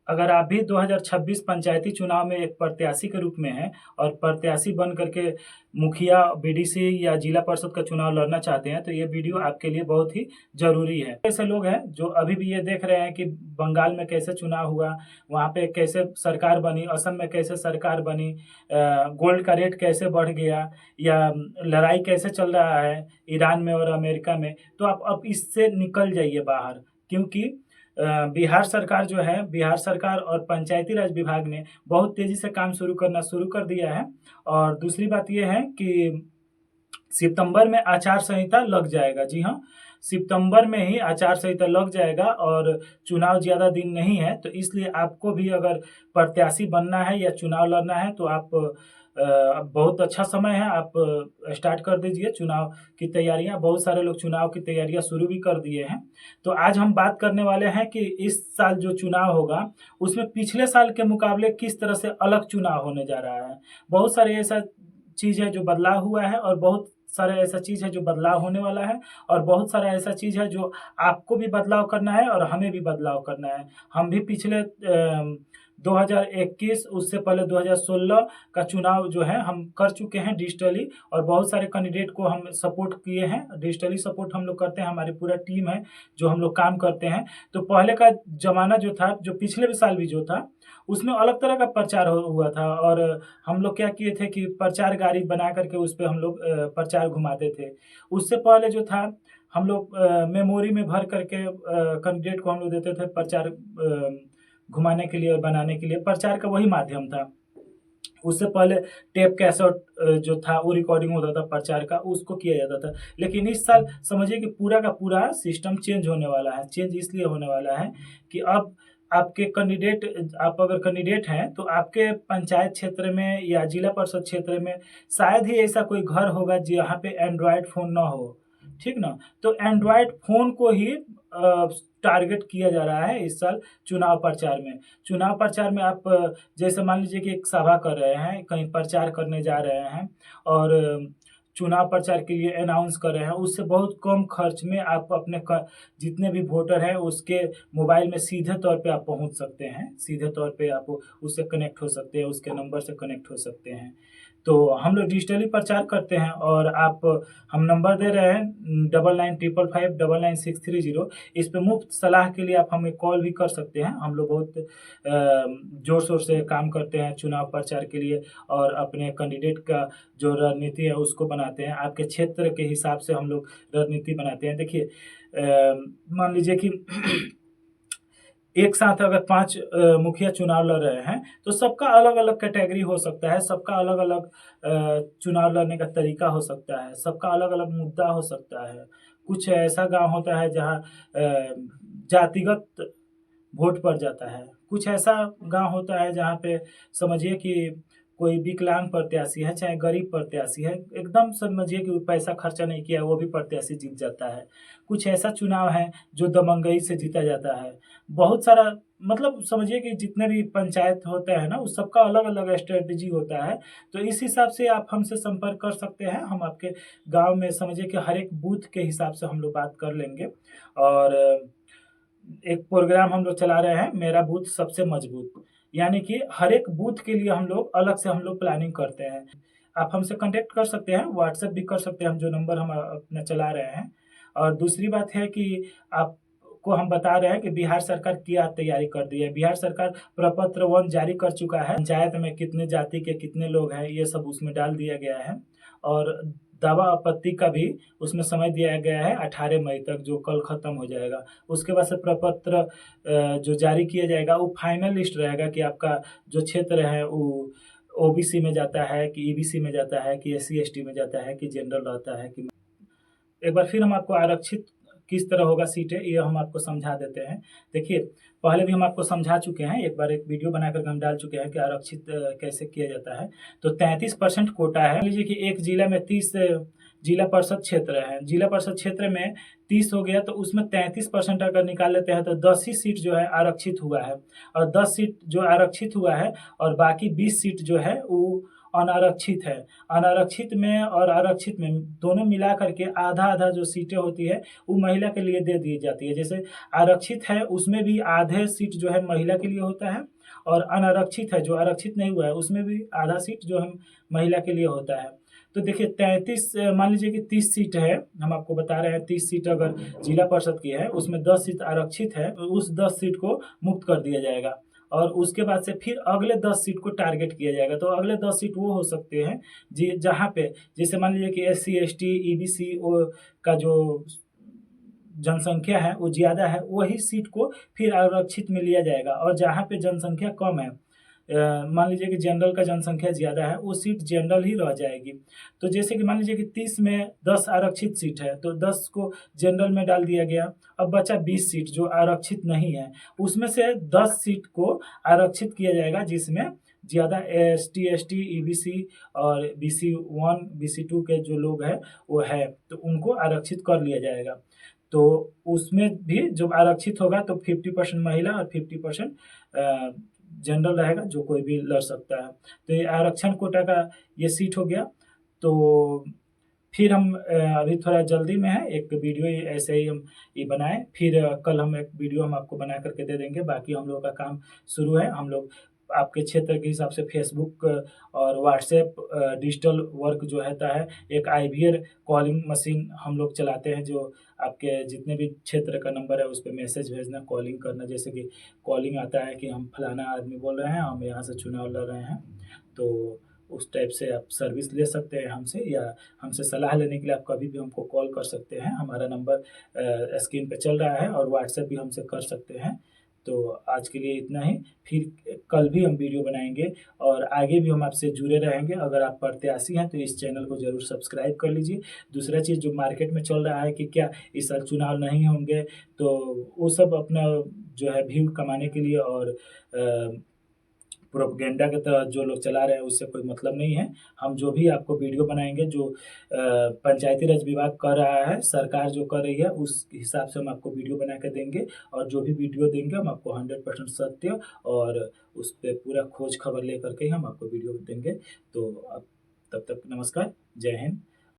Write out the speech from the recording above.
अगर आप भी 2026 पंचायती चुनाव में एक प्रत्याशी के रूप में हैं और प्रत्याशी बन करके मुखिया, बीडीसी या जिला परिषद का चुनाव लड़ना चाहते हैं, तो ये वीडियो आपके लिए बहुत ही ज़रूरी है। ऐसे लोग हैं जो अभी भी ये देख रहे हैं कि बंगाल में कैसे चुनाव हुआ, वहाँ पे कैसे सरकार बनी, असम में कैसे सरकार बनी, गोल्ड का रेट कैसे बढ़ गया, या लड़ाई कैसे चल रहा है ईरान में और अमेरिका में। तो आप अब इससे निकल जाइए बाहर, क्योंकि बिहार सरकार जो है, बिहार सरकार और पंचायती राज विभाग ने बहुत तेज़ी से काम करना शुरू कर दिया है। और दूसरी बात ये है कि सितंबर में आचार संहिता लग जाएगा। जी हाँ, सितंबर में ही आचार संहिता लग जाएगा और चुनाव ज़्यादा दिन नहीं है। तो इसलिए आपको भी अगर प्रत्याशी बनना है या चुनाव लड़ना है तो आप बहुत अच्छा समय है, आप स्टार्ट कर दीजिए चुनाव की तैयारियां। बहुत सारे लोग चुनाव की तैयारियां शुरू भी कर दिए हैं। तो आज हम बात करने वाले हैं कि इस साल जो चुनाव होगा उसमें पिछले साल के मुकाबले किस तरह से अलग चुनाव होने जा रहा है। बहुत सारे ऐसा चीज़ है जो बदलाव हुआ है और बहुत सारा ऐसा चीज़ है जो बदलाव होने वाला है, और बहुत सारा ऐसा चीज़ है जो आपको भी बदलाव करना है और हमें भी बदलाव करना है। हम भी पिछले 2021 उससे पहले 2016 का चुनाव जो है हम कर चुके हैं डिजिटली, और बहुत सारे कैंडिडेट को हम सपोर्ट किए हैं। डिजिटली सपोर्ट हम लोग करते हैं, हमारी पूरा टीम है जो हम लोग काम करते हैं। तो पहले का ज़माना जो था, जो पिछले साल भी जो था, उसमें अलग तरह का प्रचार हुआ था। और हम लोग क्या किए थे कि प्रचार गाड़ी बना करके उस पर हम लोग प्रचार घुमाते थे। उससे पहले जो था, हम लोग मेमोरी में भर करके कैंडिडेट को हम लोग देते थे प्रचार घुमाने के लिए और बनाने के लिए। प्रचार का वही माध्यम था। उससे पहले टेप कैसेट जो था वो रिकॉर्डिंग होता था प्रचार का, उसको किया जाता था। लेकिन इस साल समझिए कि पूरा का पूरा सिस्टम चेंज होने वाला है। चेंज इसलिए होने वाला है कि अब आपके कैंडिडेट, आप अगर कैंडिडेट हैं तो आपके पंचायत क्षेत्र में या जिला परिषद क्षेत्र में शायद ही ऐसा कोई घर होगा जहाँ पे एंड्रॉयड फ़ोन ना हो, ठीक ना। तो एंड्रॉयड फ़ोन को ही टारगेट किया जा रहा है इस साल चुनाव प्रचार में। चुनाव प्रचार में आप जैसे मान लीजिए कि एक सभा कर रहे हैं, कहीं प्रचार करने जा रहे हैं और चुनाव प्रचार के लिए अनाउंस कर रहे हैं, उससे बहुत कम खर्च में आप अपने जितने भी वोटर हैं उसके मोबाइल में सीधे तौर पे आप पहुंच सकते हैं। सीधे तौर पे आप उससे कनेक्ट हो सकते हैं, उसके नंबर से कनेक्ट हो सकते हैं। तो हम लोग डिजिटली प्रचार करते हैं और हम नंबर दे रहे हैं 9955599630। इस पे मुफ्त सलाह के लिए आप हमें कॉल भी कर सकते हैं। हम लोग बहुत ज़ोर शोर से काम करते हैं चुनाव प्रचार के लिए, और अपने कैंडिडेट का जो रणनीति है उसको बनाते हैं। आपके क्षेत्र के हिसाब से हम लोग रणनीति बनाते हैं। देखिए, मान लीजिए कि एक साथ अगर 5 मुखिया चुनाव लड़ रहे हैं तो सबका अलग-अलग कैटेगरी हो सकता है, सबका अलग-अलग चुनाव लड़ने का तरीका हो सकता है, सबका अलग-अलग मुद्दा हो सकता है। कुछ ऐसा गाँव होता है जहाँ जातिगत वोट पड़ जाता है। कुछ ऐसा गाँव होता है जहाँ पे समझिए कि कोई विकलांग प्रत्याशी है, चाहे गरीब प्रत्याशी है, एकदम समझिए कि पैसा खर्चा नहीं किया वो भी प्रत्याशी जीत जाता है। कुछ ऐसा चुनाव है जो दबंगई से जीता जाता है। बहुत सारा, मतलब समझिए कि जितने भी पंचायत होते हैं ना, उस सबका अलग-अलग स्ट्रेटजी होता है। तो इस हिसाब से आप हमसे संपर्क कर सकते हैं। हम आपके गाँव में समझिए कि हर एक बूथ के हिसाब से हम लोग बात कर लेंगे। और एक प्रोग्राम हम लोग चला रहे हैं, मेरा बूथ सबसे मजबूत, यानी कि हर एक बूथ के लिए हम लोग अलग से हम लोग प्लानिंग करते हैं। आप हमसे कांटेक्ट कर सकते हैं, व्हाट्सएप भी कर सकते हैं, हम जो नंबर हम अपना चला रहे हैं। और दूसरी बात है कि आपको हम बता रहे हैं कि बिहार सरकार क्या तैयारी कर दी है। बिहार सरकार प्रपत्र 1 जारी कर चुका है। पंचायत में कितने जाति के कितने लोग हैं ये सब उसमें डाल दिया गया है, और दावा आपत्ति का भी उसमें समय दिया गया है 18 मई तक, जो कल ख़त्म हो जाएगा। उसके बाद से प्रपत्र जो जारी किया जाएगा वो फाइनल लिस्ट रहेगा कि आपका जो क्षेत्र है वो ओबीसी में जाता है कि ईबीसी में जाता है कि एससी एसटी में जाता है कि जनरल रहता है कि। एक बार फिर हम आपको आरक्षित किस तरह होगा सीटें, ये हम आपको समझा देते हैं। देखिए, पहले भी हम आपको समझा चुके हैं, एक बार एक वीडियो बना कर हम डाल चुके हैं कि आरक्षित कैसे किया जाता है। तो 33% कोटा है। मान लीजिए कि एक जिला में 30 जिला परिषद क्षेत्र है। जिला परिषद क्षेत्र में 30 हो गया तो उसमें 33% अगर निकाल लेते हैं तो 10 ही सीट जो है आरक्षित हुआ है। और 10 सीट जो आरक्षित हुआ है और बाकी 20 सीट जो है वो अनारक्षित है। अनारक्षित में और आरक्षित में दोनों मिला करके आधा-आधा जो सीटें होती है वो महिला के लिए दे दी जाती है। जैसे आरक्षित है उसमें भी आधे सीट जो है महिला के लिए होता है और अनारक्षित है जो आरक्षित नहीं हुआ है उसमें भी आधा सीट जो है महिला के लिए होता है। तो देखिए 33 मान लीजिए कि 30 सीट है, हम आपको बता रहे हैं 30 सीट अगर जिला परिषद की है उसमें 10 सीट आरक्षित है, तो उस 10 सीट को मुक्त कर दिया जाएगा और उसके बाद से फिर अगले 10 सीट को टारगेट किया जाएगा। तो अगले 10 सीट वो हो सकते हैं जी जहाँ पे जैसे मान लीजिए कि एससी, एसटी, ईबीसी का जो जनसंख्या है वो ज़्यादा है, वही सीट को फिर आरक्षित में लिया जाएगा और जहाँ पे जनसंख्या कम है मान लीजिए कि जनरल का जनसंख्या ज़्यादा है, वो सीट जनरल ही रह जाएगी। तो जैसे कि मान लीजिए कि 30 में 10 आरक्षित सीट है, तो 10 को जनरल में डाल दिया गया। अब बचा 20 सीट जो आरक्षित नहीं है, उसमें से 10 सीट को आरक्षित किया जाएगा जिसमें ज़्यादा एसटी, एसटी, ईबीसी और बीसी 1, बीसी 2 के जो लोग हैं वो है, तो उनको आरक्षित कर लिया जाएगा। तो उसमें भी जब आरक्षित होगा तो 50% महिला और 50% जनरल रहेगा जो कोई भी लड़ सकता है। तो ये आरक्षण कोटा का ये सीट हो गया। तो फिर हम अभी थोड़ा जल्दी में है, एक वीडियो ऐसे ही हम ये बनाए, फिर कल हम एक वीडियो हम आपको बना करके दे देंगे। बाकी हम लोगों का काम शुरू है। हम लोग आपके क्षेत्र के हिसाब से फेसबुक और व्हाट्सएप डिजिटल वर्क जो रहता है, एक आईवीआर कॉलिंग मशीन हम लोग चलाते हैं जो आपके जितने भी क्षेत्र का नंबर है उस पे मैसेज भेजना, कॉलिंग करना। जैसे कि कॉलिंग आता है कि हम फलाना आदमी बोल रहे हैं, हम यहाँ से चुनाव लड़ रहे हैं, तो उस टाइप से आप सर्विस ले सकते हैं हमसे, या हमसे सलाह लेने के लिए आप कभी भी हमको कॉल कर सकते हैं। हमारा नंबर स्क्रीन पे चल रहा है और व्हाट्सएप भी हमसे कर सकते हैं। तो आज के लिए इतना ही, फिर कल भी हम वीडियो बनाएँगे और आगे भी हम आपसे जुड़े रहेंगे। अगर आप प्रत्याशी हैं तो इस चैनल को ज़रूर सब्सक्राइब कर लीजिए। दूसरा चीज़ जो मार्केट में चल रहा है कि क्या इस साल चुनाव नहीं होंगे, तो वो सब अपना जो है व्यू कमाने के लिए और प्रोपेगेंडा के तहत जो लोग चला रहे हैं उससे कोई मतलब नहीं है। हम जो भी आपको वीडियो बनाएँगे जो पंचायती राज विभाग कर रहा है, सरकार जो कर रही है उस हिसाब से हम आपको वीडियो बना के देंगे और जो भी वीडियो देंगे हम आपको 100% सत्य और उस पे पूरा खोज खबर लेकर के ही हम आपको वीडियो देंगे। तो अब तब तक नमस्कार, जय हिंद।